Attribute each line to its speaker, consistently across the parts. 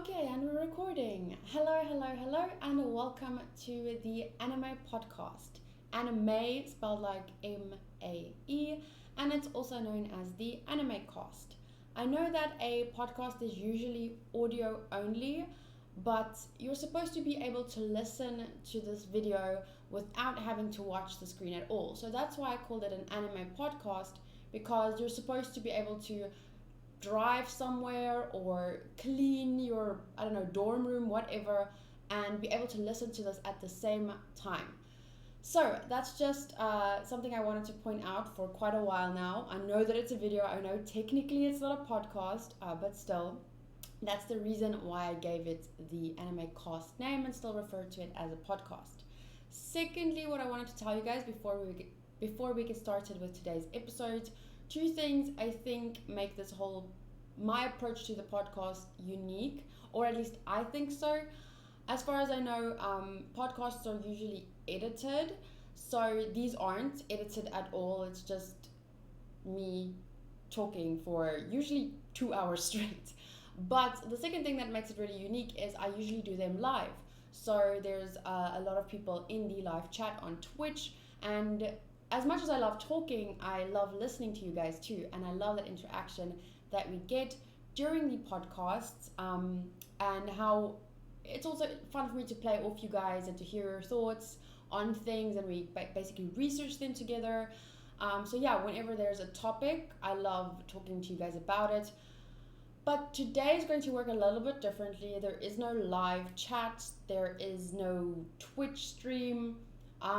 Speaker 1: Okay, and we're recording. Hello, and welcome to the Animae podcast. Animae spelled like M-A-E, and it's also known as the Animaecast. I know that a podcast is usually audio only, but you're supposed to be able to listen to this video without having to watch the screen at all. So that's why I called it an Animae podcast, because you're supposed to be able to drive somewhere or clean your, dorm room, whatever, and be able to listen to this at the same time. So that's just something I wanted to point out for quite a while now. I know that it's a video. I know technically it's not a podcast, but still, that's the reason why I gave it the Animaecast name and still refer to it as a podcast. Secondly, what I wanted to tell you guys before we get started with today's episode, two things I think make my approach to the podcast unique, or at least I think so. As far as I know, podcasts are usually edited, so these aren't edited at all. It's just me talking for usually 2 hours straight. But the second thing that makes it really unique is I usually do them live. So there's a lot of people in the live chat on Twitch, and as much as I love talking, I love listening to you guys too, and I love that interaction that we get during the podcasts, and how it's also fun for me to play off you guys and to hear your thoughts on things, and we basically research them together. So yeah, whenever there's a topic, I love talking to you guys about it. But today is going to work a little bit differently. There is no live chat, there is no Twitch stream,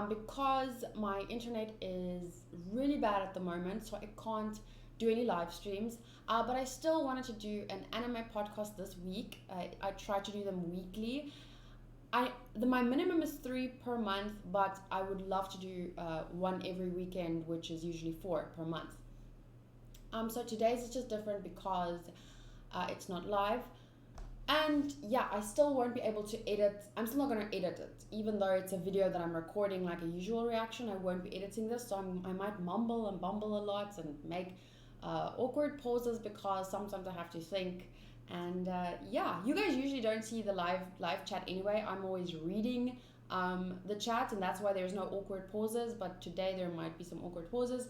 Speaker 1: because my internet is really bad at the moment, so I can't do any live streams. But I still wanted to do an anime podcast this week. I try to do them weekly. My minimum is 3 per month, but I would love to do one every weekend, which is usually 4 per month. So today's is just different because it's not live. And yeah, I still won't be able to edit. I'm still not going to edit it. Even though it's a video that I'm recording like a usual reaction, I won't be editing this. So I might mumble and bumble a lot and make awkward pauses because sometimes I have to think. And yeah, you guys usually don't see the live chat anyway. I'm always reading the chat, and that's why there's no awkward pauses. But today there might be some awkward pauses.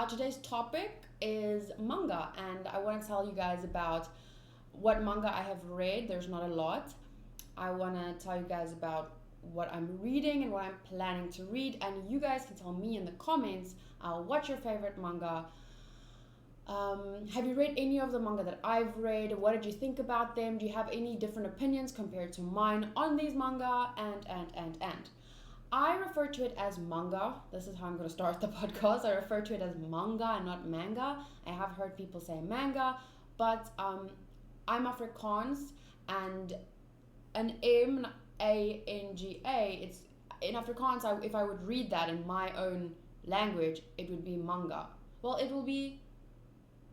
Speaker 1: Today's topic is manga, and I want to tell you guys about what manga I have read. There's not a lot. I want to tell you guys about what I'm reading and what I'm planning to read, and you guys can tell me in the comments what's your favorite manga. Have you read any of the manga that I've read? What did you think about them? Do you have any different opinions compared to mine on these manga? And I refer to it as manga. This is how I'm going to start the podcast. I refer to it as manga and not manga. I have heard people say manga, but I'm Afrikaans, and an M-A-N-G-A, it's in Afrikaans. If I would read that in my own language, it would be manga. Well, it will be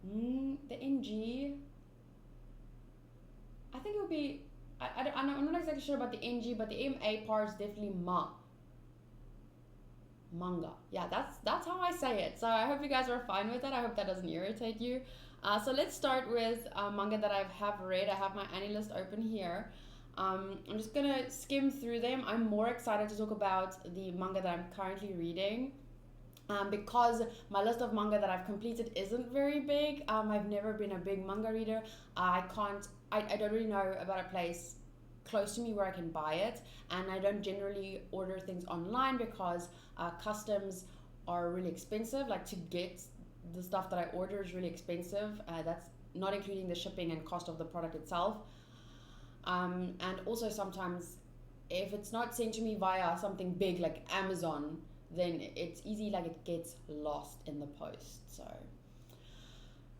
Speaker 1: the NG. I think it would be, I'm not exactly sure about the NG, but the MA part is definitely manga. Yeah, that's how I say it. So I hope you guys are fine with that. I hope that doesn't irritate you. So let's start with manga that I have read. I have my Annie list open here. I'm just gonna skim through them. I'm more excited to talk about the manga that I'm currently reading, because my list of manga that I've completed isn't very big. I've never been a big manga reader. I don't really know about a place close to me where I can buy it, and I don't generally order things online because customs are really expensive. Like, to get the stuff that I order is really expensive. That's not including the shipping and cost of the product itself. And also sometimes if it's not sent to me via something big like Amazon, then it's easy, like it gets lost in the post. So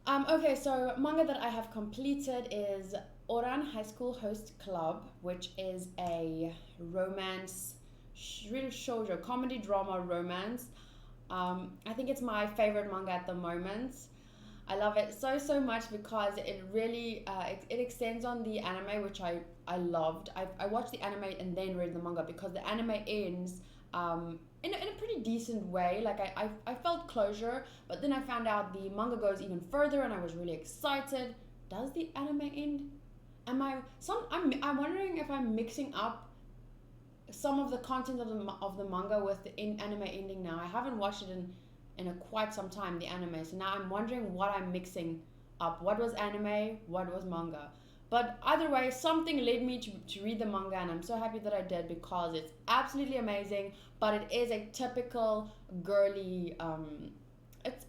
Speaker 1: okay, so manga that I have completed is Oran High School Host Club, which is a romance, real shoujo, comedy drama romance. I think it's my favorite manga at the moment. I love it so much because it really it extends on the anime, which I loved. I watched the anime and then read the manga because the anime ends in a pretty decent way. Like I felt closure, but then I found out the manga goes even further and I was really excited. Does the anime end? I'm wondering if I'm mixing up some of the content of the manga with the anime ending now. I haven't watched it in a quite some time, the anime. So now I'm wondering what I'm mixing up. What was anime? What was manga? But either way, something led me to read the manga, and I'm so happy that I did because it's absolutely amazing. But it is a typical girly.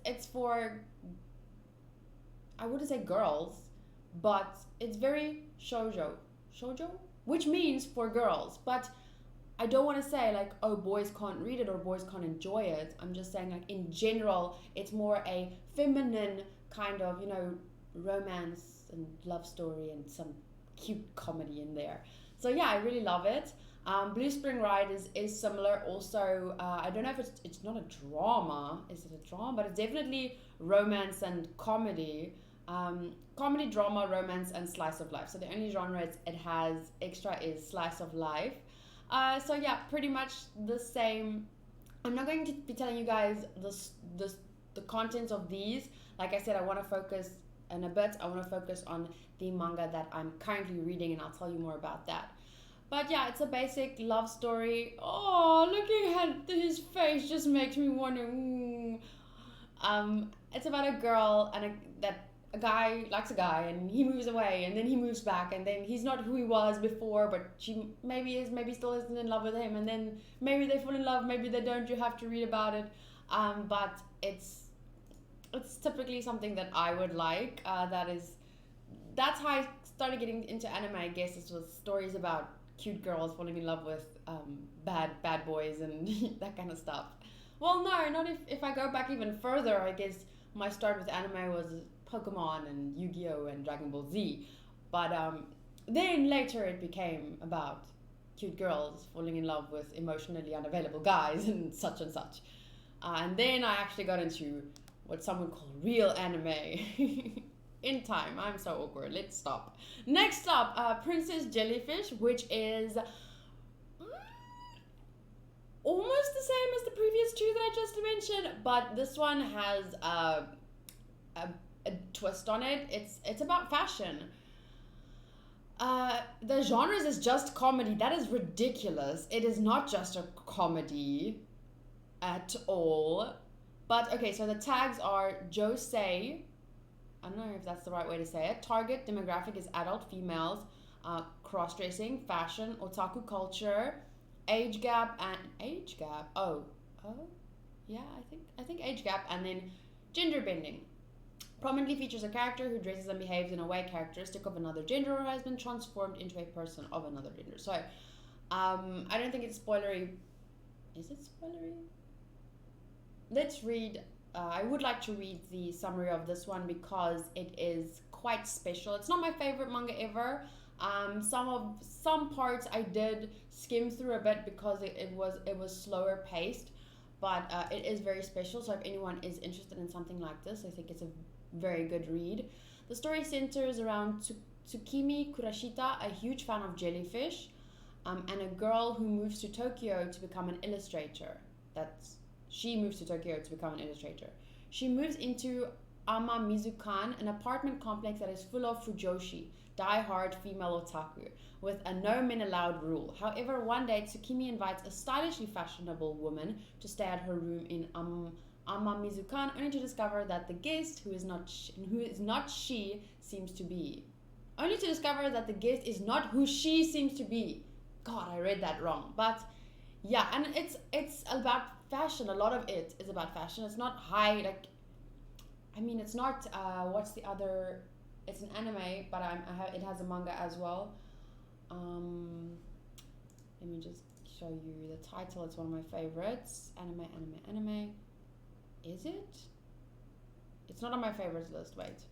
Speaker 1: It's for, I wouldn't say girls, but it's very shoujo, which means for girls. But I don't want to say like, oh, boys can't read it or boys can't enjoy it. I'm just saying like in general, it's more a feminine kind of, romance and love story and some cute comedy in there. So yeah, I really love it. Blue Spring Ride is similar also. I don't know if it's not a drama. Is it a drama? But it's definitely romance and comedy. Comedy, drama, romance, and slice of life. So the only genre it has extra is slice of life. So yeah, pretty much the same. I'm not going to be telling you guys the contents of these. Like I said, I want to focus in a bit. I want to focus on the manga that I'm currently reading, and I'll tell you more about that. But yeah, it's a basic love story. Oh, looking at his face just makes me wonder. It's about a girl and a guy likes a guy, and he moves away, and then he moves back, and then he's not who he was before, but she maybe still isn't in love with him, and then maybe they fall in love, maybe they don't. You have to read about it. But it's typically something that I would like. That's how I started getting into anime. I guess it was stories about cute girls falling in love with bad boys and that kind of stuff. Well, no, not if I go back even further. I guess my start with anime was Pokemon and Yu-Gi-Oh and Dragon Ball Z, but then later it became about cute girls falling in love with emotionally unavailable guys and such. And then I actually got into what some would call real anime. In time. I'm so awkward. Let's stop. Next up, Princess Jellyfish, which is almost the same as the previous two that I just mentioned, but this one has a twist on it. It's about fashion. The genres is just comedy. That is ridiculous. It is not just a comedy at all. But okay, so the tags are josei. I don't know if that's the right way to say it. Target demographic is adult females, cross-dressing, fashion, otaku culture, age gap. Oh, yeah, I think age gap, and then gender bending. Prominently features a character who dresses and behaves in a way characteristic of another gender or has been transformed into a person of another gender. So, I don't think it's spoilery. Is it spoilery? Let's read. I would like to read the summary of this one because it is quite special. It's not my favorite manga ever. Some parts I did skim through a bit because it was slower paced, but it is very special. So if anyone is interested in something like this, I think it's a very good read. The story centers around Tsukimi Kurashita, a huge fan of Jellyfish, and a girl who moves to Tokyo to become an illustrator. She moves to Tokyo to become an illustrator. She moves into Amamizukan, an apartment complex that is full of fujoshi, die-hard female otaku, with a no men allowed rule. However, one day Tsukimi invites a stylishly fashionable woman to stay at her room in Amamizukan, only to discover that the guest, who is not she, seems to be. Only to discover that the guest is not who she seems to be. God, I read that wrong. But yeah, and it's about fashion. A lot of it is about fashion. It's not high, it's not what's the other, it's an anime, but it has a manga as well. Let me just show you the title. It's one of my favorites. Anime. Is it? It's not on my favorites list. Wait,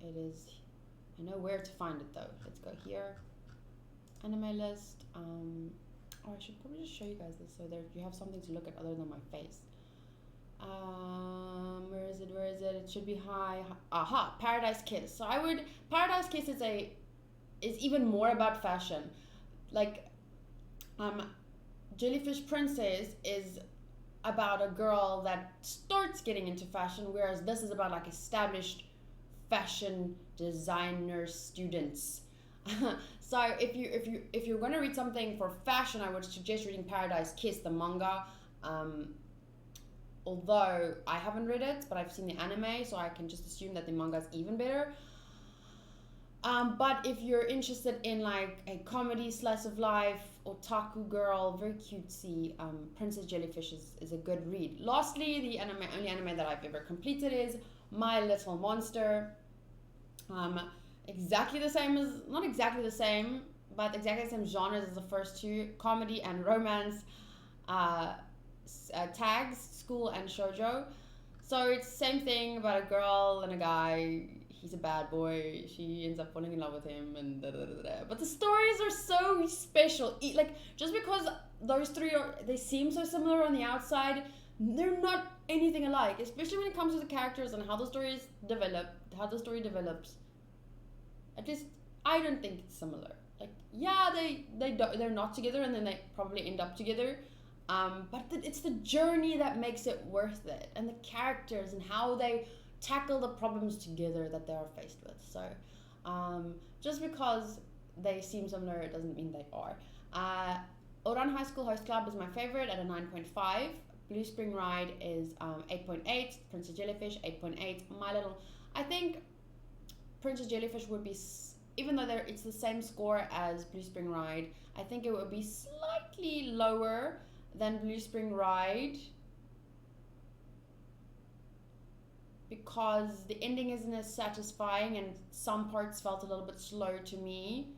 Speaker 1: it is. I know where to find it though. Let's go here. Anime list. I should probably just show you guys this so that you have something to look at other than my face. Where is it? It should be high. Aha, Paradise Kiss. So Paradise Kiss is even more about fashion. Jellyfish Princess is about a girl that starts getting into fashion, whereas this is about established fashion designer students. So if you're gonna read something for fashion, I would suggest reading Paradise Kiss, the manga. Although I haven't read it, but I've seen the anime, so I can just assume that the manga is even better. But if you're interested in like a comedy slice of life, otaku girl, very cutesy, Princess Jellyfish is a good read. Lastly, the only anime that I've ever completed is My Little Monster. Exactly the same as, not exactly the same, but exactly the same genres as the first two, comedy and romance, tags, school and shoujo. So it's the same thing about a girl and a guy. He's a bad boy. She ends up falling in love with him, and da da da da. But the stories are so special. Like, just because those three they seem so similar on the outside, they're not anything alike. Especially when it comes to the characters and how the story develops. At least I don't think it's similar. Like, yeah, they're not together, and then they probably end up together. But it's the journey that makes it worth it, and the characters and how they tackle the problems together that they are faced with. So just because they seem similar, it doesn't mean they are. Ouran High School Host Club is my favorite at a 9.5. Blue Spring Ride is 8.8. Princess Jellyfish 8.8. I think Princess Jellyfish would be, even though it's the same score as Blue Spring Ride, I think it would be slightly lower than Blue Spring Ride, because the ending isn't as satisfying and some parts felt a little bit slow to me.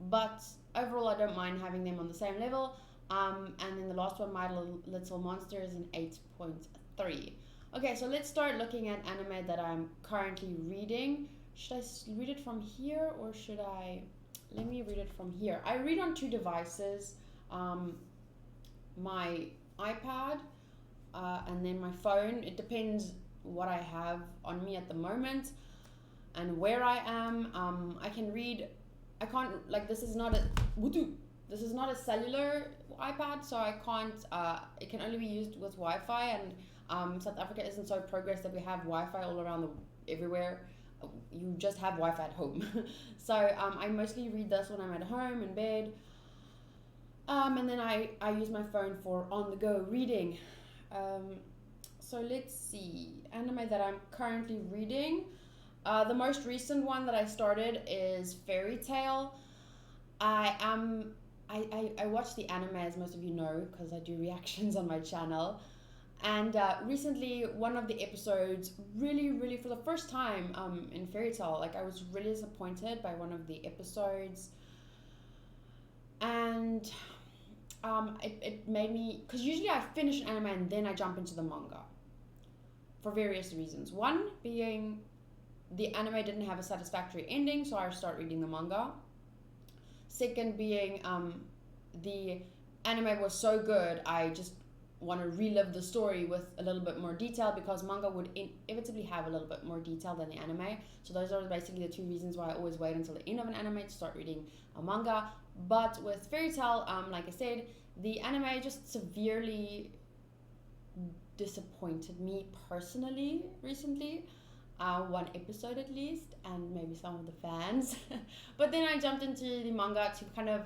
Speaker 1: But overall, I don't mind having them on the same level. And then the last one, My Little Monster, is an 8.3. Okay, so let's start looking at anime that I'm currently reading. Should I read it from here, or should I... Let me read it from here. I read on two devices. My iPad and then my phone. It depends what I have on me at the moment and where I am. I can read. I can't, like, this is not a cellular iPad, so I can't. It can only be used with Wi-Fi, and South Africa isn't so progressed that we have Wi-Fi all around everywhere. You just have Wi-Fi at home. So I mostly read this when I'm at home in bed. And then I use my phone for on-the-go reading. So let's see. Anime that I'm currently reading. The most recent one that I started is Fairy Tail. I watch the anime, as most of you know, because I do reactions on my channel. And recently, one of the episodes, really, for the first time in Fairy Tail, like, I was really disappointed by one of the episodes. And it made me, because usually I finish an anime and then I jump into the manga for various reasons. One being the anime didn't have a satisfactory ending, so I start reading the manga. Second being the anime was so good, I just want to relive the story with a little bit more detail, because manga would inevitably have a little bit more detail than the anime. So those are basically the two reasons why I always wait until the end of an anime to start reading a manga. But with Fairy Tail, like I said, the anime just severely disappointed me personally recently. One episode at least, and maybe some of the fans. But then I jumped into the manga to kind of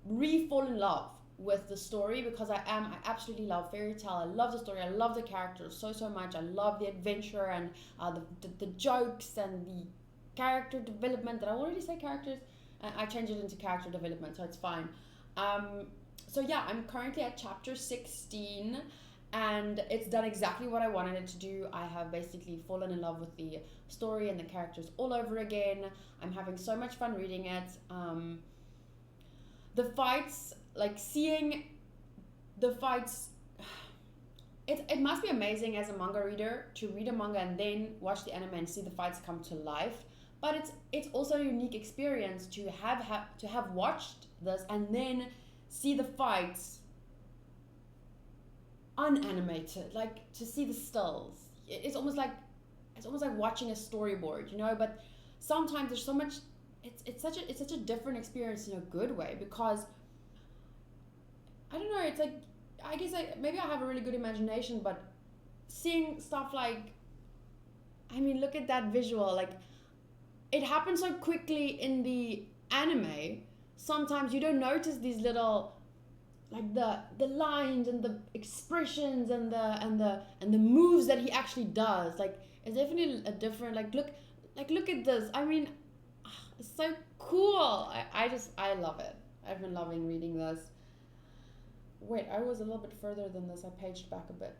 Speaker 1: re-fall in love with the story, because I absolutely love Fairy Tail. I love the story, I love the characters so much. I love the adventure and the jokes and the character development. Did I already say characters? I changed it into character development, so it's fine. So yeah, I'm currently at chapter 16, and it's done exactly what I wanted it to do. I have basically fallen in love with the story and the characters all over again. I'm having so much fun reading it. The fights, like seeing the fights, it must be amazing as a manga reader to read a manga and then watch the anime and see the fights come to life. But it's also a unique experience to have watched this and then see the fights unanimated, like to see the stills. It's almost like watching a storyboard, you know. But sometimes there's so much. It's such a different experience in a good way, because I don't know. It's like, I guess maybe I have a really good imagination, but seeing stuff like, I mean, look at that visual, like. It happened so quickly in the anime, sometimes you don't notice these little, like the lines and the expressions and the moves that he actually does. Like, it's definitely a different, look at this. I mean, it's so cool. I love it. I've been loving reading this. Wait, I was a little bit further than this. I paged back a bit.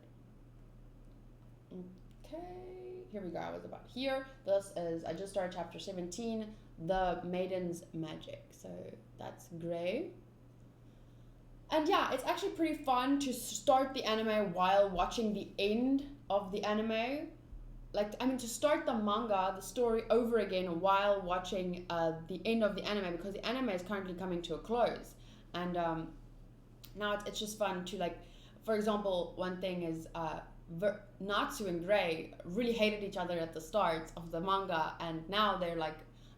Speaker 1: Okay, here we go. I was about here. This is, I just started chapter 17, The Maiden's Magic. So that's great. And yeah, it's actually pretty fun to start the anime while watching the end of the anime. To start the manga, the story over again while watching the end of the anime, because the anime is currently coming to a close. And now it's just fun to, for example, one thing is Natsu and Gray really hated each other at the start of the manga, and now they're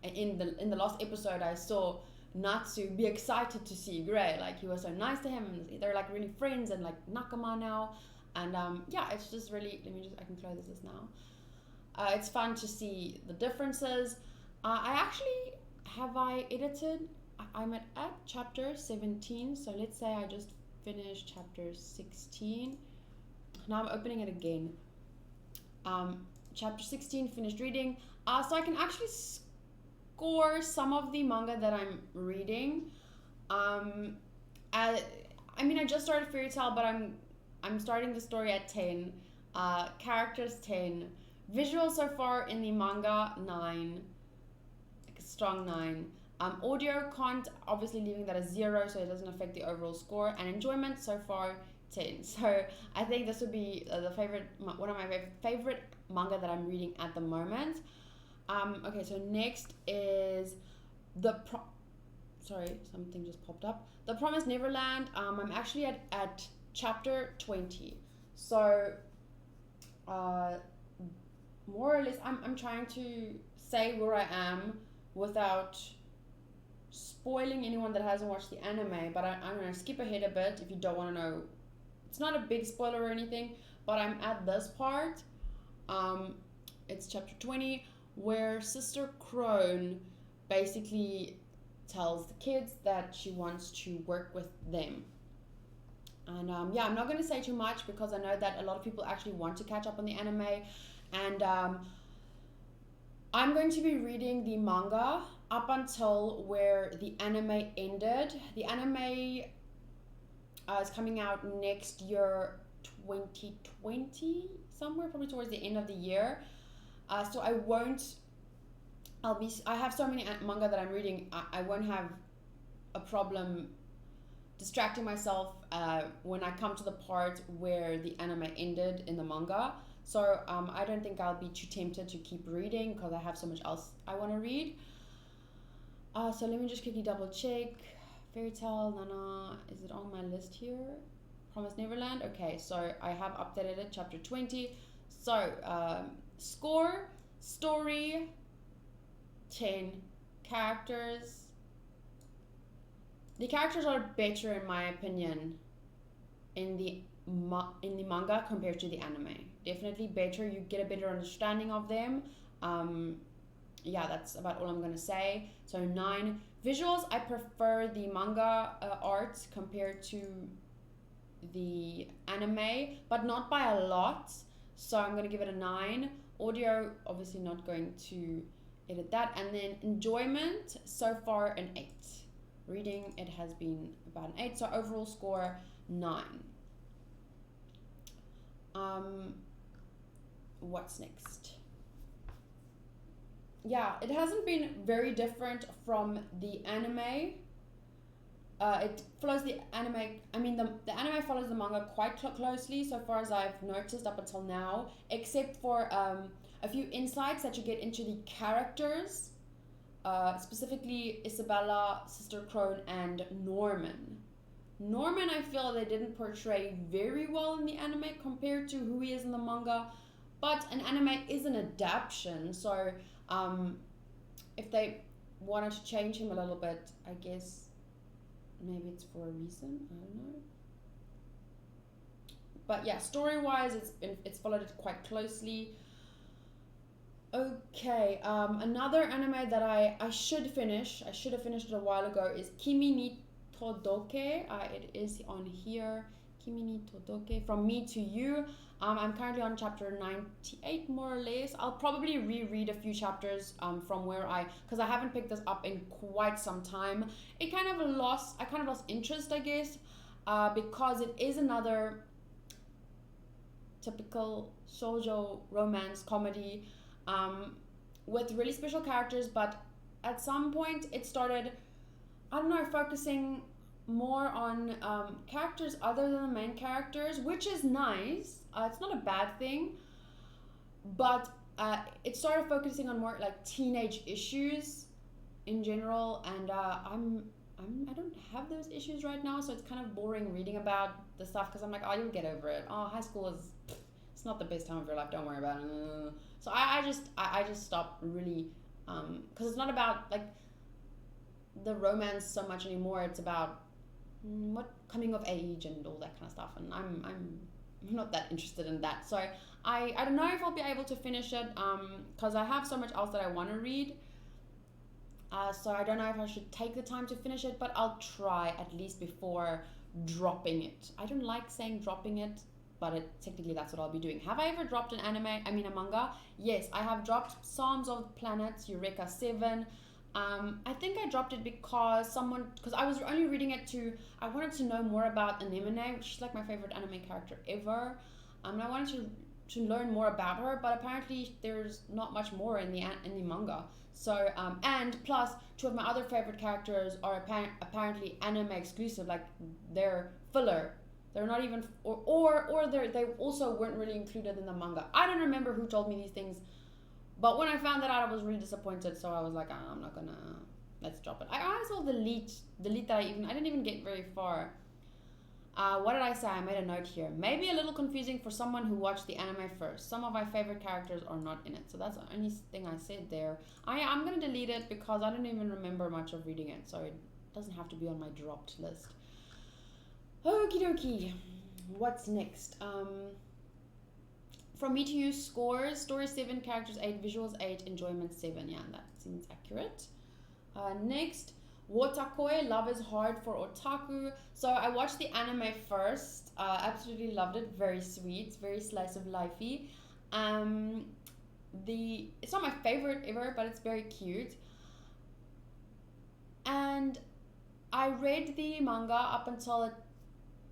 Speaker 1: in the last episode I saw Natsu be excited to see Gray. He was so nice to him, and they're really friends and nakama now. And yeah, it's just really, I can close this now. It's fun to see the differences. I edited, I'm at chapter 17, so let's say I just finished chapter 16. Now I'm opening it again. Chapter 16, finished reading. So I can actually score some of the manga that I'm reading. I just started Fairy Tail, but I'm starting the story at 10. Characters 10. Visual so far in the manga 9. A strong 9. Audio can't, obviously leaving that as 0, so it doesn't affect the overall score. And enjoyment so far 10. So I think this would be one of my favorite manga that I'm reading at the moment. Okay, so next is sorry, something just popped up. The Promised Neverland. I'm actually at chapter 20. So more or less I'm trying to say where I am without spoiling anyone that hasn't watched the anime, but I'm going to skip ahead a bit if you don't want to know. It's not a big spoiler or anything, but I'm at this part. It's chapter 20, where Sister Crone basically tells the kids that she wants to work with them. And yeah, I'm not going to say too much because I know that a lot of people actually want to catch up on the anime. And I'm going to be reading the manga up until where the anime ended. The anime is coming out next year, 2020, somewhere probably towards the end of the year. So I have so many manga that I'm reading, I won't have a problem distracting myself when I come to the part where the anime ended in the manga. So I don't think I'll be too tempted to keep reading because I have so much else I want to read. So let me just quickly double check. Fairy Tail, Nana, is it on my list here? Promised Neverland. Okay, so I have updated it, chapter 20. So score, story, 10. Characters. The characters are better in my opinion in the manga compared to the anime. Definitely better. You get a better understanding of them. Yeah, that's about all I'm gonna say. So 9. Visuals, I prefer the manga art compared to the anime, but not by a lot. So I'm gonna give it a 9. Audio, obviously not going to edit that. And then enjoyment, so far an 8. Reading, it has been about an 8. So overall score 9. What's next? Yeah, it hasn't been very different from the anime. It follows the anime. The anime follows the manga quite closely, so far as I've noticed up until now, except for a few insights that you get into the characters, specifically Isabella, Sister Crone, and Norman. Norman, I feel they didn't portray very well in the anime compared to who he is in the manga, but an anime is an adaptation, so if they wanted to change him a little bit, I guess maybe it's for a reason, I don't know. But yeah, story-wise, it's followed it quite closely. Okay, another anime that I should finish, I should have finished it a while ago, is Kimi ni Todoke. It is on here. Kimi ni Todoke, From Me to You. I'm currently on chapter 98, more or less. I'll probably reread a few chapters from where because I haven't picked this up in quite some time. I kind of lost interest, I guess, because it is another typical shoujo romance comedy with really special characters, but at some point it started, I don't know, focusing more on characters other than the main characters, which is nice. It's not a bad thing, but it started focusing on more like teenage issues in general, and I don't have those issues right now, so it's kind of boring reading about the stuff because I'm like, oh, you'll get over it. Oh, high school is, it's not the best time of your life. Don't worry about it. So I just stopped really, because it's not about like the romance so much anymore. It's about what coming of age and all that kind of stuff, and I'm not that interested in that. So I don't know if I'll be able to finish it, because I have so much else that I want to read. So I don't know if I should take the time to finish it, but I'll try at least before dropping it. I don't like saying dropping it, but technically that's what I'll be doing. Have I ever dropped a manga? Yes, I have dropped Psalms of Planets, Eureka 7. I think I dropped it because I was only reading it I wanted to know more about Animae, which is like my favorite anime character ever. And I wanted to learn more about her, but apparently there's not much more in the manga. So, and plus, two of my other favorite characters are apparently anime exclusive, like they're filler. They're not even, or they also weren't really included in the manga. I don't remember who told me these things, but when I found that out, I was really disappointed. So I was like, I'm not gonna, let's drop it. I might as well delete that. I didn't even get very far. What did I say? I made a note here. Maybe a little confusing for someone who watched the anime first. Some of my favorite characters are not in it. So that's the only thing I said there. I'm going to delete it because I don't even remember much of reading it. So it doesn't have to be on my dropped list. Okie dokie. What's next? From Me to You scores. Story 7, characters 8, visuals 8, enjoyment 7. Yeah, that seems accurate. Next. Wotakoi, Love is Hard for Otaku. So I watched the anime first. Absolutely loved it. Very sweet. Very slice of lifey. It's not my favorite ever, but it's very cute. And I read the manga up until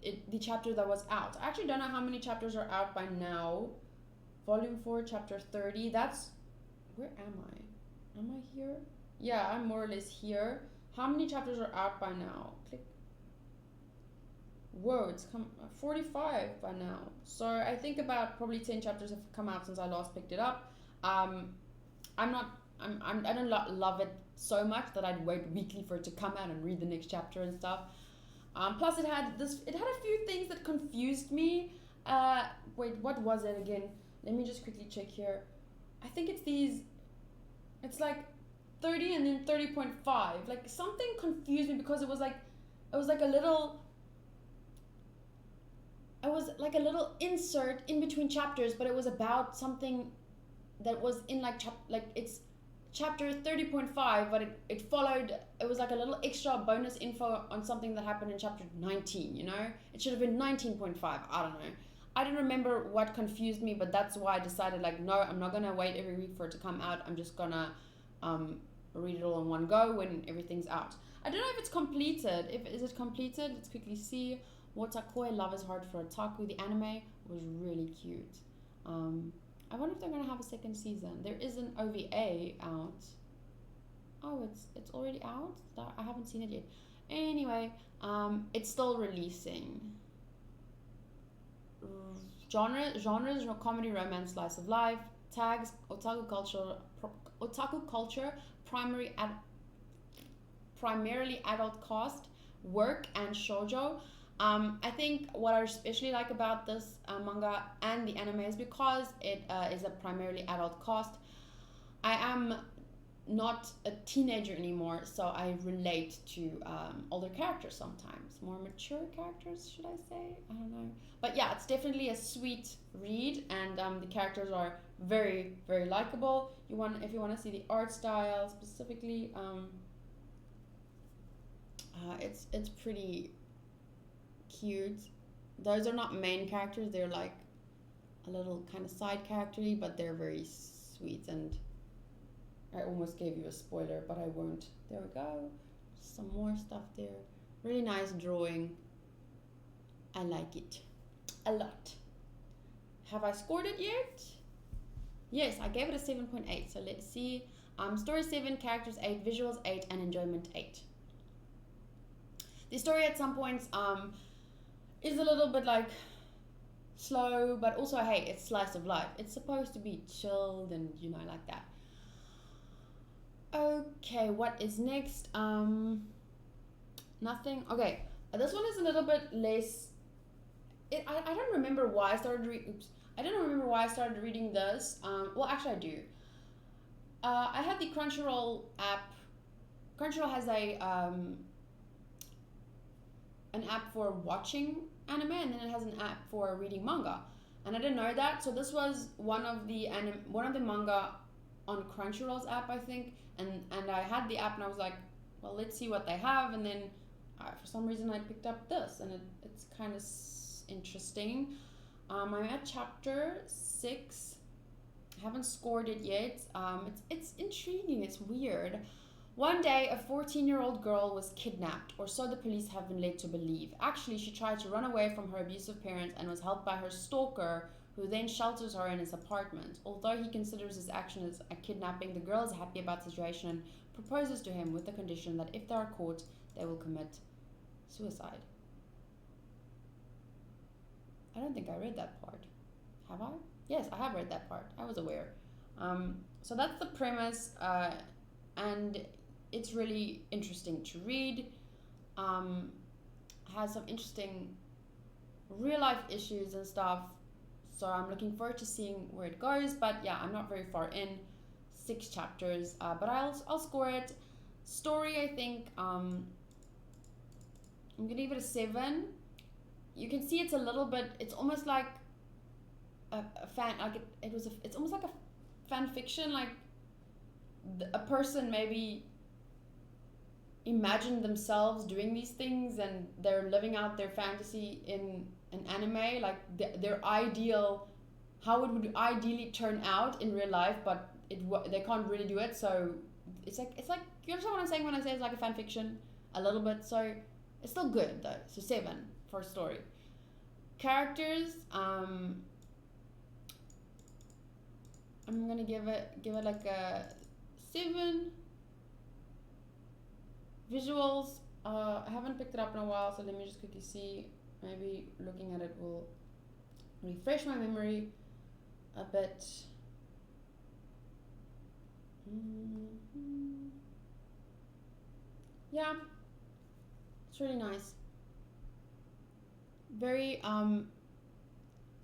Speaker 1: the chapter that was out. I actually don't know how many chapters are out by now. Volume 4, chapter 30. Where am I? Am I here? Yeah, I'm more or less here. How many chapters are out by now? Click. Whoa, it's 45 by now. So I think about probably 10 chapters have come out since I last picked it up. I don't love it so much that I'd wait weekly for it to come out and read the next chapter and stuff. Plus it had a few things that confused me. Wait, what was it again? Let me just quickly check here. I think it's like 30 and then 30.5. Like something confused me because it was like a little insert in between chapters, but it was about something that was in it's chapter 30.5, but it followed, it was like a little extra bonus info on something that happened in chapter 19, you know? It should have been 19.5, I don't know. I don't remember what confused me, but that's why I decided like, no, I'm not gonna wait every week for it to come out. I'm just gonna read it all in one go when everything's out. I don't know if it's completed. Is it completed? Let's quickly see. Wotakoi, Love is Hard for Otaku. The anime was really cute. I wonder if they're gonna have a second season. There is an OVA out. Oh, it's already out? I haven't seen it yet. Anyway, it's still releasing. Genres, comedy, romance, slice of life. Tags, otaku culture, primarily adult cast, work, and shoujo. I think what I especially like about this manga and the anime is because it is a primarily adult cast. I am not a teenager anymore, so I relate to older characters sometimes, more mature characters, should I say? I don't know, but yeah, it's definitely a sweet read, and the characters are very, very likable. If you want to see the art style specifically, it's pretty cute. Those are not main characters; they're like a little kind of side character-y, but they're very sweet. And I almost gave you a spoiler, but I won't. There we go. Some more stuff there. Really nice drawing. I like it a lot. Have I scored it yet? Yes, I gave it a 7.8. So let's see. Story 7, characters 8, visuals 8, and enjoyment 8. The story at some points is a little bit like slow, but also, hey, it's slice of life. It's supposed to be chilled and, you know, like that. Okay, what is next? Nothing. Okay, this one is a little bit less. I don't remember why I started I don't remember why I started reading this. Well, actually, I do. I had the Crunchyroll app. Crunchyroll has an app for watching anime, and then it has an app for reading manga. And I didn't know that, so this was one of the manga on Crunchyroll's app, I think. And I had the app, and I was like, well, let's see what they have. And then for some reason I picked up this, and it's kind of interesting. I'm at chapter 6. I haven't scored it yet. It's intriguing. It's weird. One day, a 14-year-old girl was kidnapped, or so the police have been led to believe. Actually, she tried to run away from her abusive parents and was helped by her stalker, who then shelters her in his apartment. Although he considers his action as a kidnapping, the girl is happy about the situation and proposes to him with the condition that if they are caught, they will commit suicide. I don't think I read that part. Have I? Yes, I have read that part. I was aware. So that's the premise, and it's really interesting to read. Has some interesting real life issues and stuff. So I'm looking forward to seeing where it goes. But yeah, I'm not very far in. 6 chapters. But I'll score it. Story, I think, I'm gonna give it a 7. You can see it's a little bit. It's almost like a fan. Like it's almost like a fan fiction. Like a person maybe imagined themselves doing these things, and they're living out their fantasy in an anime, like their ideal, how it would ideally turn out in real life, but they can't really do it. So it's like you understand what I'm saying when I say it's like a fan fiction a little bit. So it's still good though. So 7 for story. Characters, I'm gonna give it like a 7. Visuals, I haven't picked it up in a while, so let me just quickly see. Maybe looking at it will refresh my memory a bit. Yeah, it's really nice. Very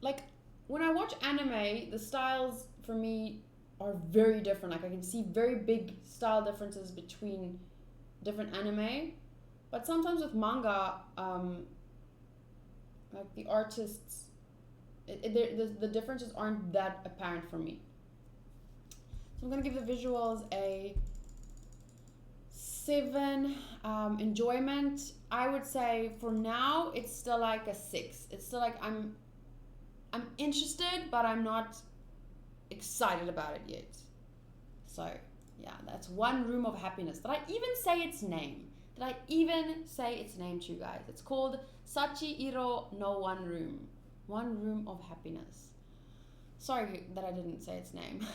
Speaker 1: like when I watch anime, the styles for me are very different. Like I can see very big style differences between different anime, but sometimes with manga, like the artists, the differences aren't that apparent for me. So I'm gonna give the visuals a 7. Enjoyment, I would say for now it's still like a 6. It's still like I'm interested, but I'm not excited about it yet. So yeah, that's One Room of Happiness. Did I even say its name? Did I even say its name to you guys? It's called Sachihiro no One Room. One Room of Happiness. Sorry that I didn't say its name.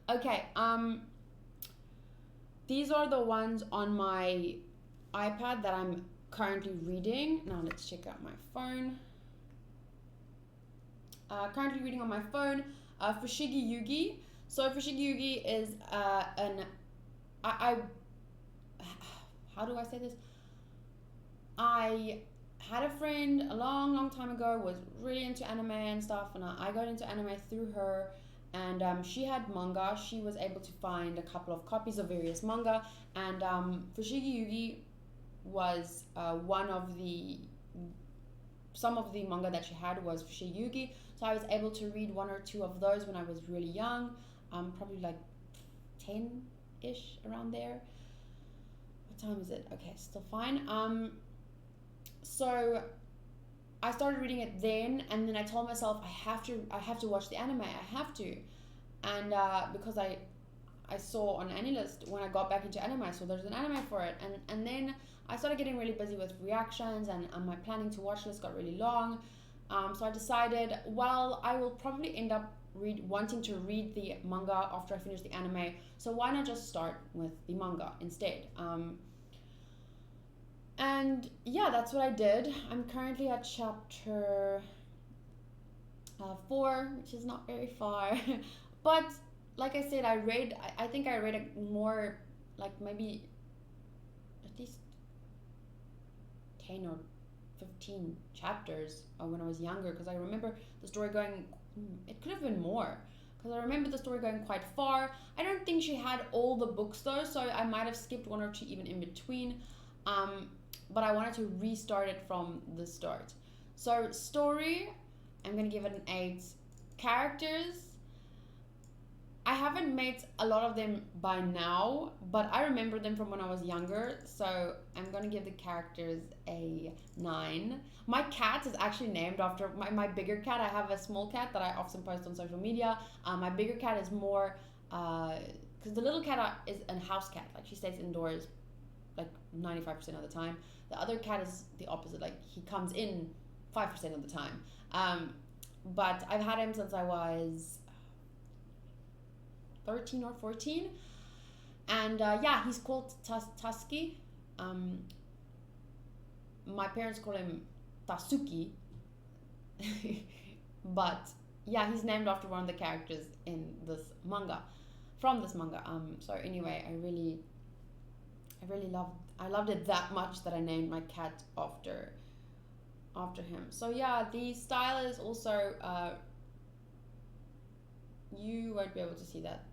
Speaker 1: Okay, these are the ones on my iPad that I'm currently reading. Now let's check out my phone. Currently reading on my phone, Fushigi Yugi. So Fushigi Yugi is how do I say this? I had a friend a long time ago, was really into anime and stuff, and I got into anime through her, and she had manga. She was able to find a couple of copies of various manga, and Fushigi Yugi was some of the manga that she had was Fushigi Yugi. So I was able to read one or two of those when I was really young, probably like 10-ish, around there. What time is it? Okay, still fine. So I started reading it then, and then I told myself I have to watch the anime. I have to, and because I saw on AniList when I got back into anime, I saw there's an anime for it, and then I started getting really busy with reactions, and my planning to watch list got really long. So I decided, well, I will probably end up wanting to read the manga after I finish the anime, so why not just start with the manga instead? And yeah, that's what I did. I'm currently at chapter 4, which is not very far. But like I said, I think I read more, like maybe at least 10 or 15 chapters when I was younger, because I remember the story going, it could have been more, because I remember the story going quite far. I don't think she had all the books though, so I might have skipped one or two even in between. But I wanted to restart it from the start. So story, I'm gonna give it an 8. Characters, I haven't met a lot of them by now, but I remember them from when I was younger, so I'm gonna give the characters a 9. My cat is actually named after my bigger cat. I have a small cat that I often post on social media. My bigger cat is more, because the little cat is a house cat, like she stays indoors like 95% of the time. The other cat is the opposite, like he comes in 5% of the time. But I've had him since I was 13 or 14, and yeah, he's called Tusky. My parents call him Tasuki. But yeah, he's named after one of the characters in this manga, from this manga. So anyway, I loved it that much that I named my cat after him. So yeah, the style is also you won't be able to see that.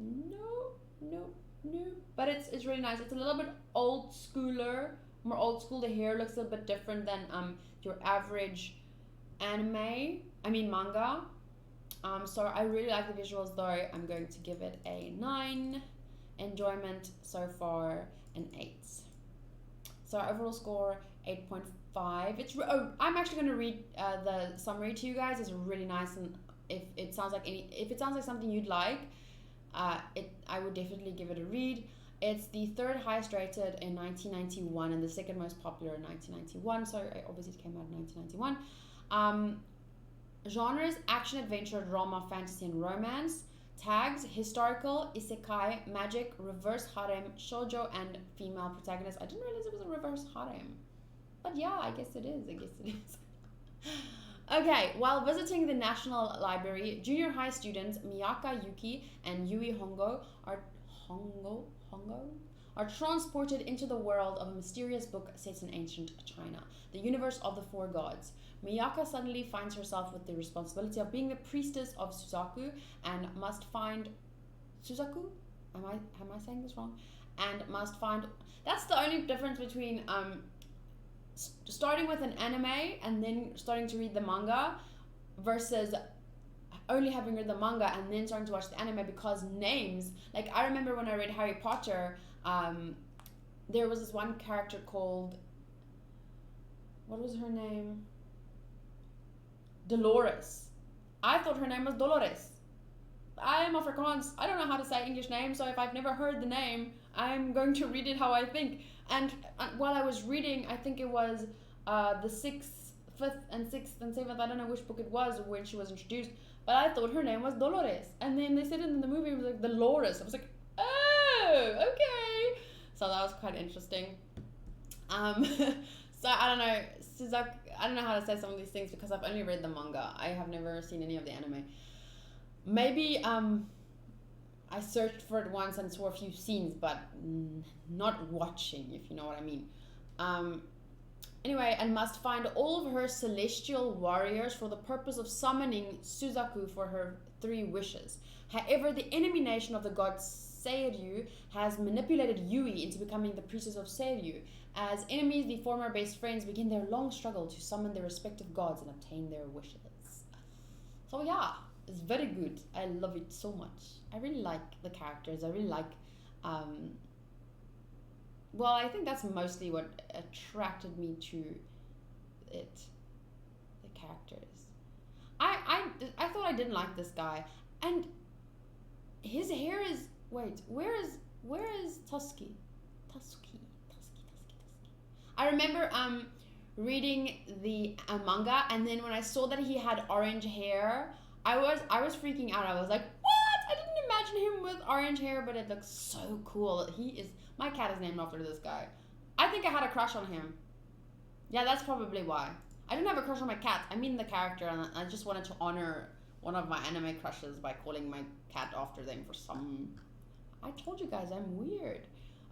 Speaker 1: No. But it's really nice. It's a little bit more old school. The hair looks a bit different than your average manga. So I really like the visuals though. I'm going to give it a 9. Enjoyment so far an 8. So overall score 8.5. I'm actually going to read the summary to you guys. It's really nice, and if it sounds like something you'd like, I would definitely give it a read. It's the 3rd highest rated in 1991 and the 2nd most popular in 1991. So obviously it came out in 1991. Genres: action, adventure, drama, fantasy, and romance. Tags: historical, isekai, magic, reverse harem, shoujo, and female protagonist. I didn't realize it was a reverse harem, but yeah, I guess it is. Okay, while visiting the National Library, junior high students Miyaka Yuki and Yui Hongo are transported into the world of a mysterious book set in ancient China, the universe of the 4 gods. Miyaka suddenly finds herself with the responsibility of being the priestess of Suzaku and must find Suzaku? Am I saying this wrong? And must find. That's the only difference between starting with an anime and then starting to read the manga versus only having read the manga and then starting to watch the anime, because names, like I remember when I read Harry Potter, there was this one character called, what was her name? Dolores. I thought her name was Dolores. I am Afrikaans. I don't know how to say English names, so if I've never heard the name, I'm going to read it how I think. And while I was reading, I think it was the 5th and 6th and 7th, I don't know which book it was when she was introduced, but I thought her name was Dolores. And then they said it in the movie, it was like Dolores. I was like, oh, okay. So that was quite interesting. So I don't know, Suzak, I don't know how to say some of these things because I've only read the manga. I have never seen any of the anime. Maybe I searched for it once and saw a few scenes, but not watching, if you know what I mean. Anyway, and must find all of her celestial warriors for the purpose of summoning Suzaku for her 3 wishes. However, the enemy nation of the god Seiryu has manipulated Yui into becoming the priestess of Seiryu. As enemies, the former best friends begin their long struggle to summon their respective gods and obtain their wishes. So yeah, it's very good. I love it so much. I really like the characters. I really like, well, I think that's mostly what attracted me to it. The characters. I thought I didn't like this guy, and his hair is, wait, where is Tusky? I remember reading the manga, and then when I saw that he had orange hair, I was freaking out. I was like, what? I didn't imagine him with orange hair, but it looks so cool. My cat is named after this guy. I think I had a crush on him. Yeah, that's probably why. I didn't have a crush on my cat. I mean the character, and I just wanted to honor one of my anime crushes by calling my cat after them for some... I told you guys, I'm weird.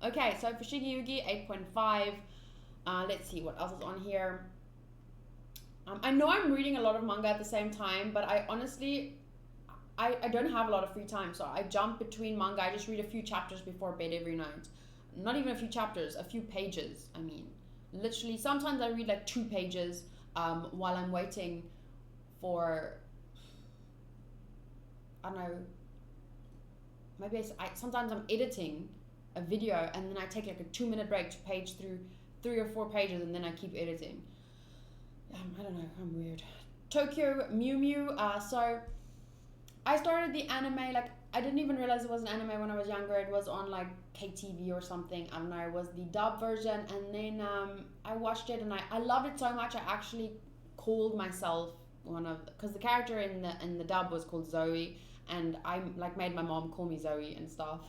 Speaker 1: Okay, so Fushigi Yugi, 8.5. Let's see what else is on here. I know I'm reading a lot of manga at the same time, but I honestly, I don't have a lot of free time, so I jump between manga. I just read a few chapters before bed every night. Not even a few chapters, a few pages, I mean. Literally, sometimes I read like 2 pages while I'm waiting for, I don't know, maybe sometimes I'm editing a video and then I take like a 2-minute break to page through 3 or 4 pages and then I keep editing. I don't know, I'm weird. Tokyo Mew Mew. So I started the anime, like I didn't even realize it was an anime when I was younger. It was on like KTV or something. I don't know, it was the dub version, and then I watched it and I loved it so much I actually called myself because the character in the dub was called Zoe, and I like made my mom call me Zoe and stuff.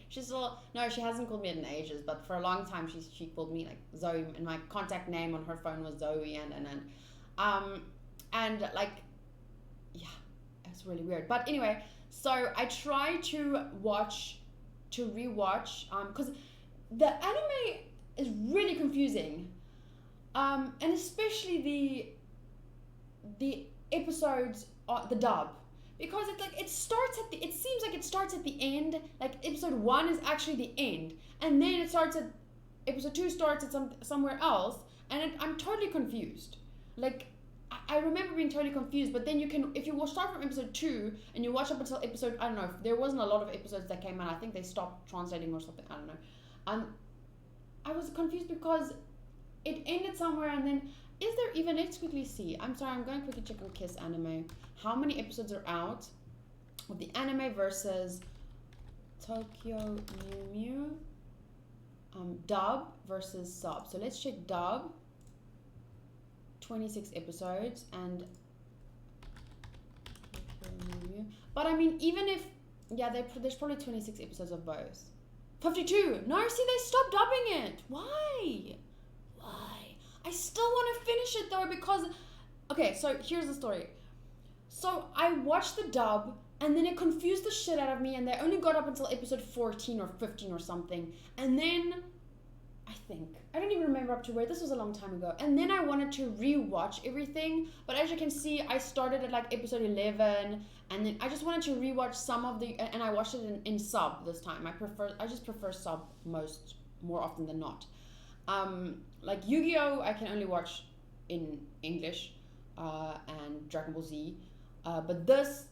Speaker 1: She hasn't called me it in ages, but for a long time she called me like Zoe, and my contact name on her phone was Zoe, and like, yeah, it's really weird. But anyway, so I try to rewatch, because the anime is really confusing, and especially the episodes, the dub. Because it seems like it starts at the end, like episode 1 is actually the end, and then it starts at, episode 2 starts at somewhere else, and I'm totally confused. Like, I remember being totally confused, but then if you start from episode 2, and you watch up until episode, I don't know, there wasn't a lot of episodes that came out, I think they stopped translating or something, I don't know. I was confused because it ended somewhere, and then, is there even, let's quickly see. I'm sorry, I'm going to quickly check on Kiss Anime. How many episodes are out of the anime versus Tokyo Mew Mew? Dub versus sub. So let's check dub. 26 episodes and Tokyo Mew Mew. But I mean, even if, yeah, there's probably 26 episodes of both. 52. No, see, they stopped dubbing it. Why? I still want to finish it though, because, okay, so here's the story. So I watched the dub, and then it confused the shit out of me, and they only got up until episode 14 or 15 or something, and then, I don't even remember up to where, this was a long time ago, and then I wanted to re-watch everything, but as you can see, I started at like episode 11, and then I just wanted to re-watch some of the, and I watched it in sub this time. I just prefer sub more often than not. Like Yu-Gi-Oh! I can only watch in English, and Dragon Ball Z, but this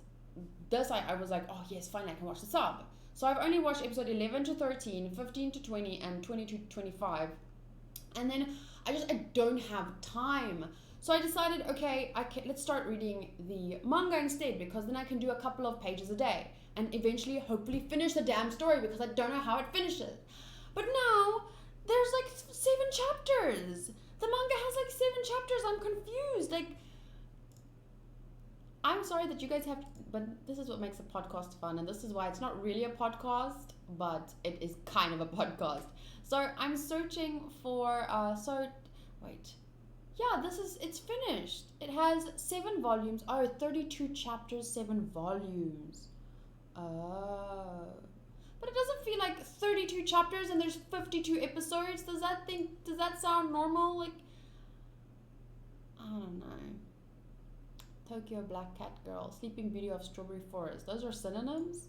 Speaker 1: I was like, oh yes, finally I can watch the sub. So I've only watched episode 11 to 13, 15 to 20, and 20 to 25, and then I don't have time. So I decided, okay, let's start reading the manga instead, because then I can do a couple of pages a day, and eventually hopefully finish the damn story, because I don't know how it finishes. But now there's like 7 chapters. The manga has like 7 chapters. I'm confused. Like, I'm sorry that you guys have to, but this is what makes a podcast fun, and this is why it's not really a podcast, but it is kind of a podcast. So I'm searching for, yeah, it's finished. It has 7 volumes. Oh, 32 chapters, 7 volumes. Oh. But it doesn't feel like 32 chapters and there's 52 episodes. Does that sound normal? Like, I don't know. Tokyo Black Cat Girl, Sleeping Beauty of Strawberry Forest. Those are synonyms.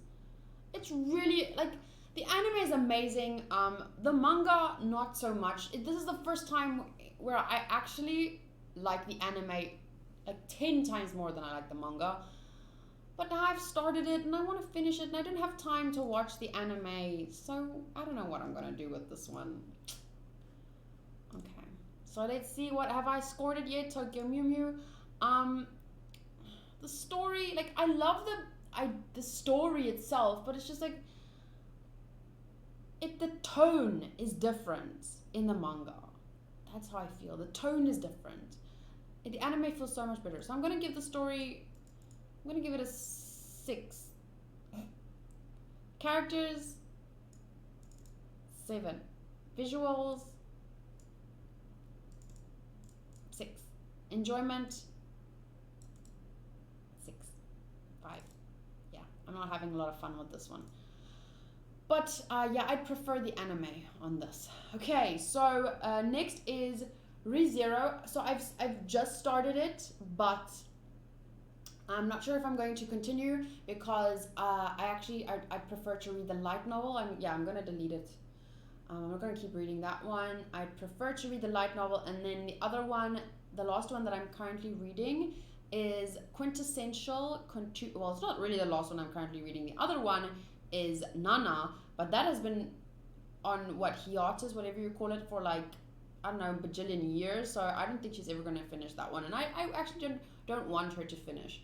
Speaker 1: It's really like the anime is amazing. The manga not so much. This is the first time where I actually like the anime like 10 times more than I like the manga. But now I've started it and I want to finish it and I don't have time to watch the anime. So I don't know what I'm gonna do with this one. Okay. So let's see, what have I scored it yet? Tokyo Mew Mew. The story, like I love the story itself, but it's just like the tone is different in the manga. That's how I feel. The tone is different. The anime feels so much better. So I'm gonna give the story, I'm gonna give it a 6. Characters, 7. Visuals, 6. Enjoyment, 6. 5. Yeah, I'm not having a lot of fun with this one. But yeah, I'd prefer the anime on this. Okay, so next is ReZero. So I've just started it, but I'm not sure if I'm going to continue because I prefer to read the light novel. I'm gonna delete it. I'm not gonna keep reading that one. I prefer to read the light novel, and then the other one, the last one that I'm currently reading is Quintessential Quintuplets. Well, it's not really the last one I'm currently reading. The other one is Nyaa, but that has been on hiatus, whatever you call it, for like, I don't know, bajillion years. So I don't think she's ever gonna finish that one, and I actually don't want her to finish.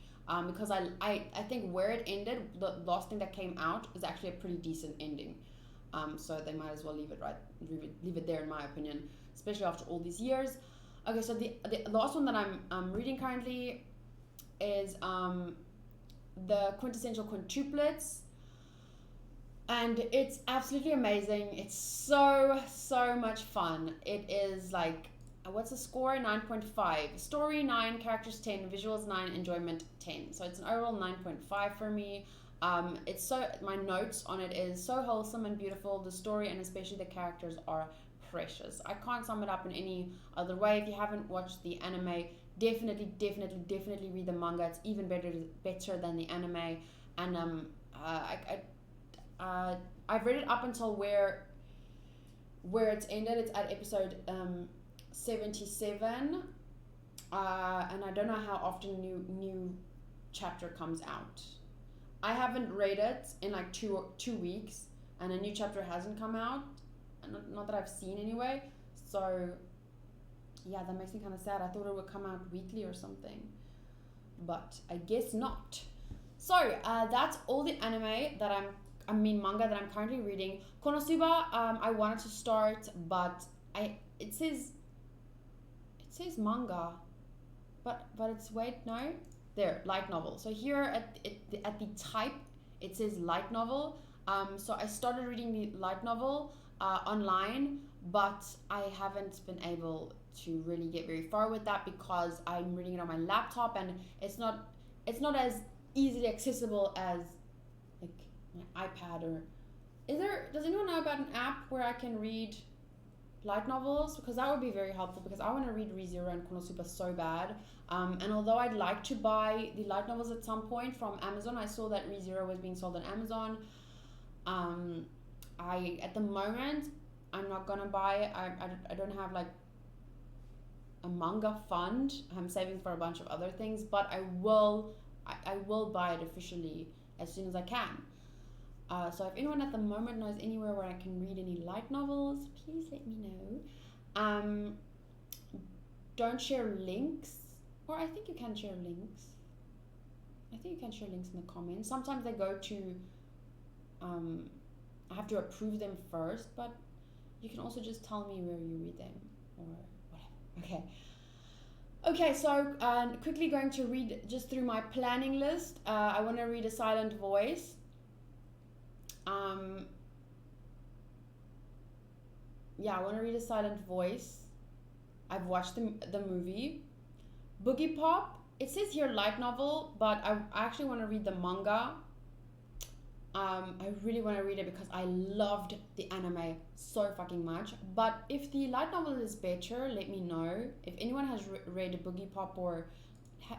Speaker 1: Because I think where it ended, the last thing that came out is actually a pretty decent ending. So they might as well leave it there, in my opinion, especially after all these years. Okay, so the last one that I'm reading currently is the Quintessential Quintuplets, and it's absolutely amazing. It's so much fun. It is like, what's the score? 9.5. Story 9, characters 10, visuals 9, enjoyment 10. So it's an overall 9.5 for me. It's so, my notes on it is so wholesome and beautiful. The story and especially the characters are precious. I can't sum it up in any other way. If you haven't watched the anime, definitely read the manga. It's even better than the anime. And I've read it up until where it's ended. It's at episode 77, and I don't know how often new chapter comes out. I haven't read it in like two weeks, and a new chapter hasn't come out, and not that I've seen anyway. So yeah, that makes me kind of sad. I thought it would come out weekly or something, but I guess not. So that's all the anime that manga that I'm currently reading. Konosuba, I wanted to start, but it says manga, but it's, wait, no, there, light novel. So here at the type it says light novel. So I started reading the light novel online, but I haven't been able to really get very far with that because I'm reading it on my laptop, and it's not as easily accessible as like my iPad. Or does anyone know about an app where I can read light novels? Because that would be very helpful, because I want to read ReZero and Konosuba so bad. And although I'd like to buy the light novels at some point from Amazon, I saw that ReZero was being sold on Amazon. At the moment, I'm not gonna buy it. I don't have like a manga fund. I'm saving for a bunch of other things, but I will buy it officially as soon as I can. So if anyone at the moment knows anywhere where I can read any light novels, please let me know. Don't share links, or I think you can share links. I think you can share links in the comments. Sometimes they go to, I have to approve them first, but you can also just tell me where you read them or whatever. Okay, so quickly going to read just through my planning list. I want to read A Silent Voice. I want to read A Silent Voice. I've watched the movie. Boogie Pop, it says here light novel, but I actually want to read the manga. I really want to read it because I loved the anime so fucking much. But if the light novel is better, let me know. If anyone has read Boogie Pop or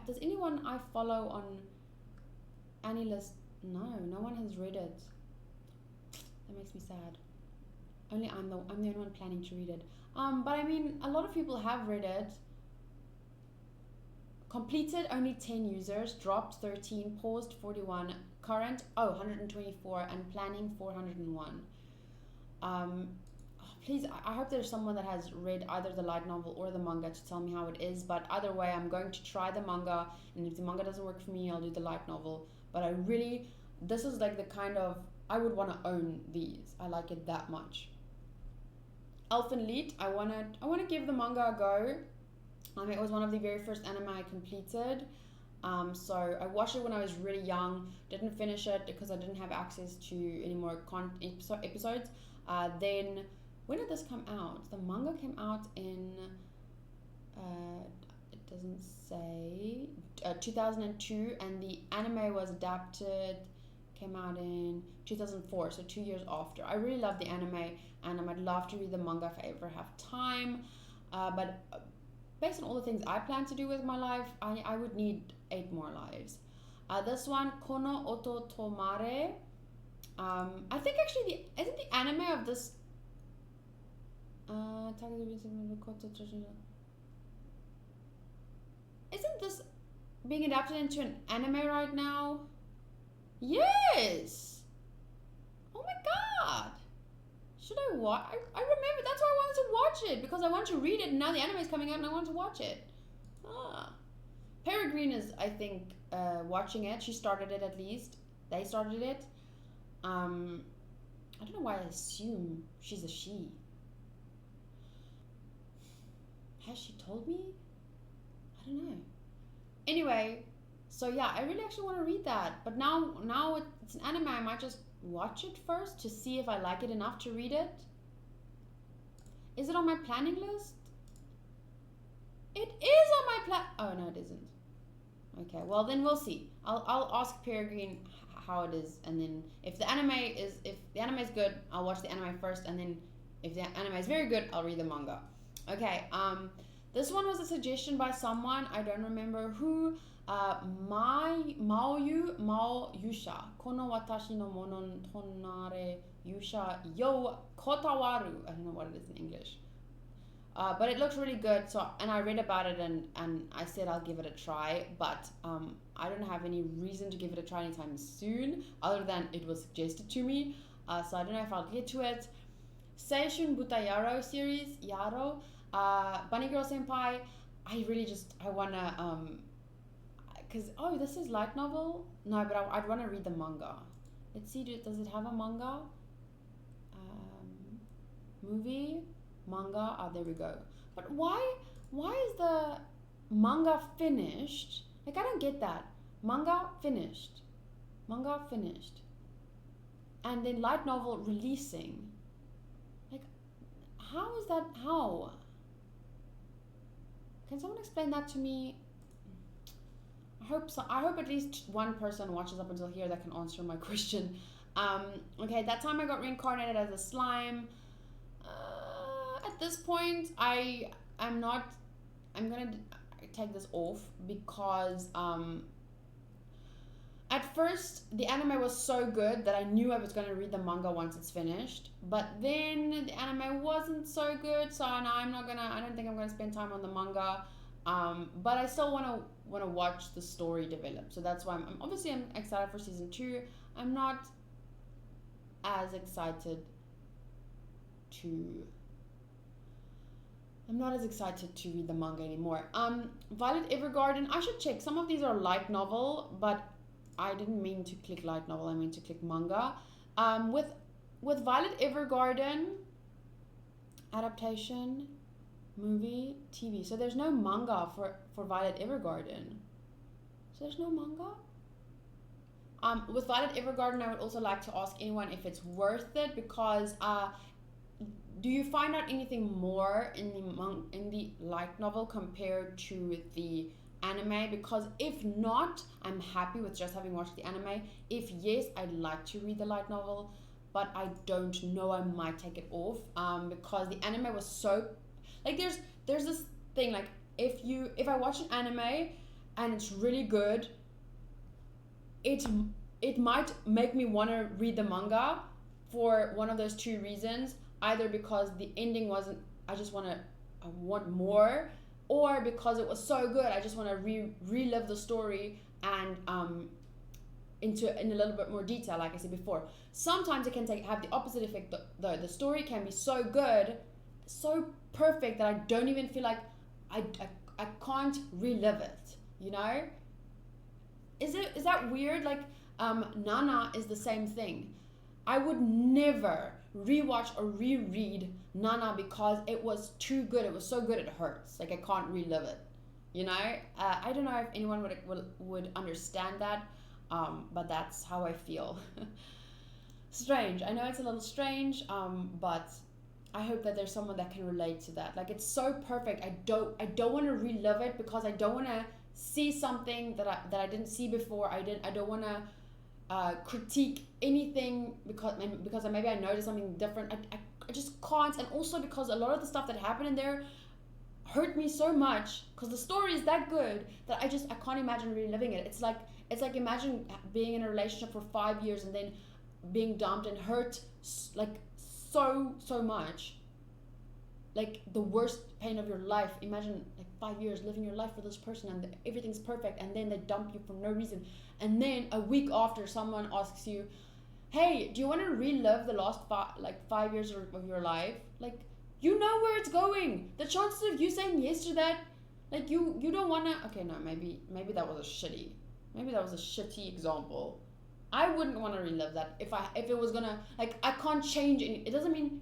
Speaker 1: does anyone I follow on AniList? No one has read it. That makes me sad. Only I'm the only one planning to read it. But I mean, a lot of people have read it. Completed only 10 users, dropped 13, paused 41, current 124, and planning 401. Please, I hope there's someone that has read either the light novel or the manga to tell me how it is. But either way, I'm going to try the manga, and if the manga doesn't work for me, I'll do the light novel. But this is like the kind of, I would want to own these. I like it that much. Elfen Lied, I wanna give the manga a go. It was one of the very first anime I completed. So I watched it when I was really young. Didn't finish it because I didn't have access to any more episodes. Then when did this come out? The manga came out in it doesn't say 2002, and the anime was adapted, came out in 2004, so 2 years after. I really love the anime, and I'd love to read the manga if I ever have time. But based on all the things I plan to do with my life, I would need 8 more lives. This one, Kono Oto Tomare. I think actually isn't the anime of this isn't this being adapted into an anime right now? Yes! Oh my god! Should I watch? I remember, that's why I wanted to watch it, because I want to read it, and now the anime is coming out and I want to watch it. Peregrine is, I think, watching it. She started it at least. They started it. I don't know why I assume she's a she. Has she told me? I don't know. Anyway, so yeah, I really actually want to read that. But now it's an anime, I might just watch it first to see if I like it enough to read it. Is it on my planning list? It is on my oh no, it isn't. Okay, well then we'll see. I'll ask Peregrine how it is, and then if the anime is good, I'll watch the anime first, and then if the anime is very good, I'll read the manga. Okay, this one was a suggestion by someone, I don't remember who. Maoyusha Kono watashi no mono tonare yusha yo kotawaru. I don't know what it is in English. But it looks really good, and I read about it, and I said I'll give it a try, but I don't have any reason to give it a try anytime soon, other than it was suggested to me, so I don't know if I'll get to it. Seishun Butayaro series, Yaro, Bunny Girl Senpai, I wanna, because, this is light novel? No, but I'd want to read the manga. Let's see, does it have a manga? Movie? Manga? There we go. But why is the manga finished? Like, I don't get that. Manga finished. And then light novel releasing. Like, how is that? How? Can someone explain that to me? I hope at least one person watches up until here that can answer my question. Okay, that time I got reincarnated as a slime. At this point, I'm gonna take this off because at first the anime was so good that I knew I was gonna read the manga once it's finished. But then the anime wasn't so good, so now I don't think I'm gonna spend time on the manga. But I still want to watch the story develop, so that's why I'm excited for season 2. I'm not as excited to read the manga anymore. Violet Evergarden, I should check. Some of these are light novel, but I didn't mean to click light novel. I meant to click manga. With Violet Evergarden, adaptation, movie, TV. So there's no manga for Violet Evergarden. So there's no manga? With Violet Evergarden, I would also like to ask anyone if it's worth it, because do you find out anything more in the light novel compared to the anime? Because if not, I'm happy with just having watched the anime. If yes, I'd like to read the light novel, but I don't know, I might take it off, because the anime was so, like, there's this thing, like, if I watch an anime and it's really good, it might make me want to read the manga for one of those two reasons. Either because the ending wasn't, I want more, or because it was so good, I just want to relive the story and in a little bit more detail, like I said before. Sometimes it can have the opposite effect though. The story can be so good, so perfect that I don't even feel like I can't relive it, you know? Is that weird? Like Nyaa is the same thing. I would never rewatch or reread Nyaa because it was too good. It was so good it hurts. Like I can't relive it. You know? I don't know if anyone would understand that, but that's how I feel. Strange. I know it's a little strange, but I hope that there's someone that can relate to that. Like it's so perfect. I don't want to relive it because I don't want to see something that I didn't see before. I don't want to critique anything because maybe I noticed something different. I just can't, and also because a lot of the stuff that happened in there hurt me so much because the story is that good that I can't imagine reliving it. It's like imagine being in a relationship for 5 years and then being dumped and hurt like so much, like the worst pain of your life. Imagine like 5 years living your life with this person and everything's perfect, and then they dump you for no reason, and then a week after someone asks you, hey, do you want to relive the last 5 years of your life? Like, you know where it's going. The chances of you saying yes to that, like you don't want to. Okay, no, maybe that was a shitty example. I wouldn't want to relive that if it was gonna, like, I can't change any. It doesn't mean.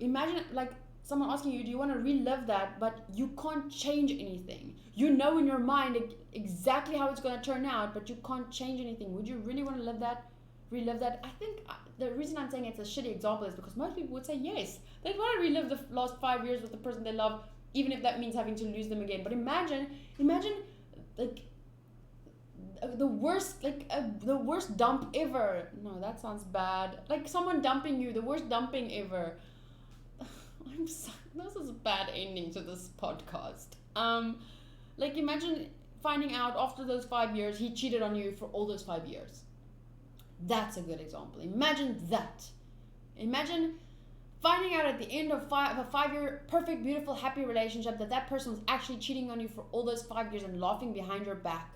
Speaker 1: Imagine like someone asking you, do you want to relive that, but you can't change anything. You know in your mind exactly how it's going to turn out, but you can't change anything. Would you really want to relive that? I think the reason I'm saying it's a shitty example is because most people would say yes. They'd want to relive the last 5 years with the person they love, even if that means having to lose them again. But imagine like the worst dump ever. No, that sounds bad. Like someone dumping you, the worst dumping ever. This is a bad ending to this podcast. Like imagine finding out after those 5 years he cheated on you for all those 5 years. That's a good example. Imagine that. Imagine finding out at the end of a 5-year perfect, beautiful, happy relationship that person was actually cheating on you for all those 5 years and laughing behind your back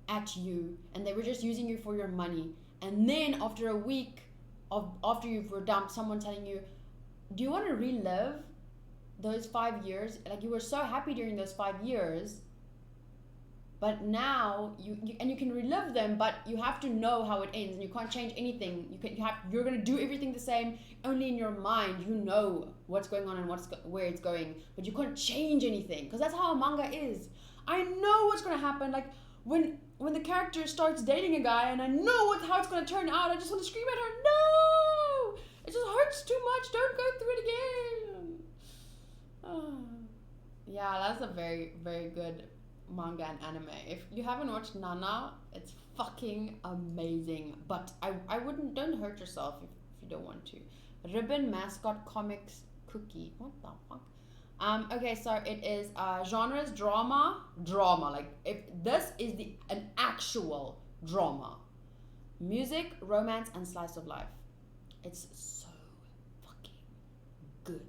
Speaker 1: at you, and they were just using you for your money. And then after a week after you were dumped, someone telling you, do you want to relive those 5 years? Like you were so happy during those 5 years, but now you can relive them, but you have to know how it ends, and you can't change anything. You're gonna do everything the same. Only in your mind, you know what's going on and where it's going, but you can't change anything because that's how a manga is. I know what's gonna happen. Like when the character starts dating a guy, and I know how it's gonna turn out. I just want to scream at her, no! It just hurts too much. Don't go through it again. Oh. Yeah, that's a very, very good manga and anime. If you haven't watched Nyaa, it's fucking amazing. But I wouldn't. Don't hurt yourself if you don't want to. Ribbon Mascot Comics Cookie. What the fuck? Okay, so it is genres drama. Like if this is an actual drama, music, romance, and slice of life. It's so fucking good.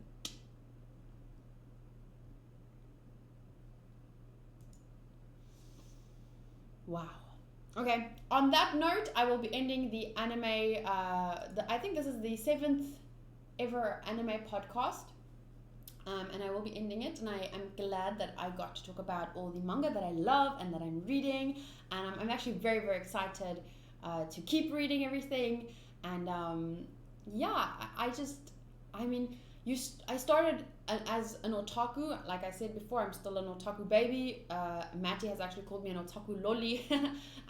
Speaker 1: Wow. Okay. On that note, I will be ending the anime. I think this is the 7th ever anime podcast. And I will be ending it, and I am glad that I got to talk about all the manga that I love and that I'm reading, and I'm actually very, very excited to keep reading everything. And yeah, I started as an otaku. Like I said before, I'm still an otaku baby. Matty has actually called me an otaku loli.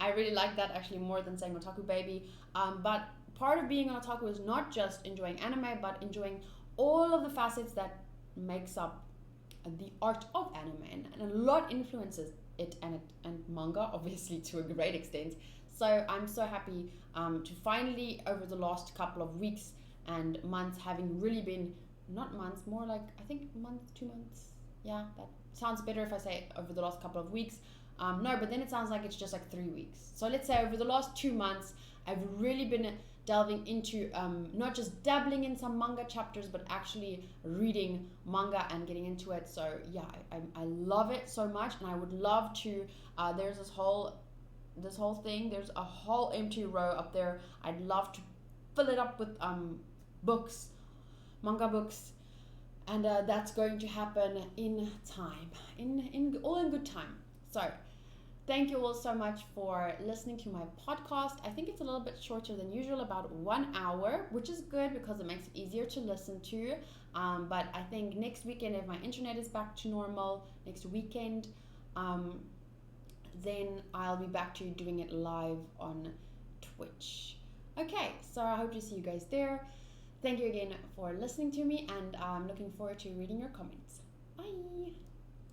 Speaker 1: I really like that actually more than saying otaku baby. But part of being an otaku is not just enjoying anime, but enjoying all of the facets that makes up the art of anime, and a lot influences it and manga, obviously, to a great extent. So I'm so happy to finally, over the last couple of weeks and months, having really been, not months, more like I think month, 2 months, Yeah, that sounds better if I say over the last couple of weeks. No, but then it sounds like it's just like 3 weeks. So let's say over the last 2 months, I've really been delving into not just dabbling in some manga chapters, but actually reading manga and getting into it. So yeah, I love it so much, and I would love to. There's this whole thing. There's a whole empty row up there. I'd love to fill it up with books, manga books, and that's going to happen in time, in all in good time. So thank you all so much for listening to my podcast. I think it's a little bit shorter than usual, about 1 hour, which is good because it makes it easier to listen to. But I think next weekend, if my internet is back to normal, next weekend, then I'll be back to doing it live on Twitch. Okay, so I hope to see you guys there. Thank you again for listening to me, and I'm looking forward to reading your comments. Bye!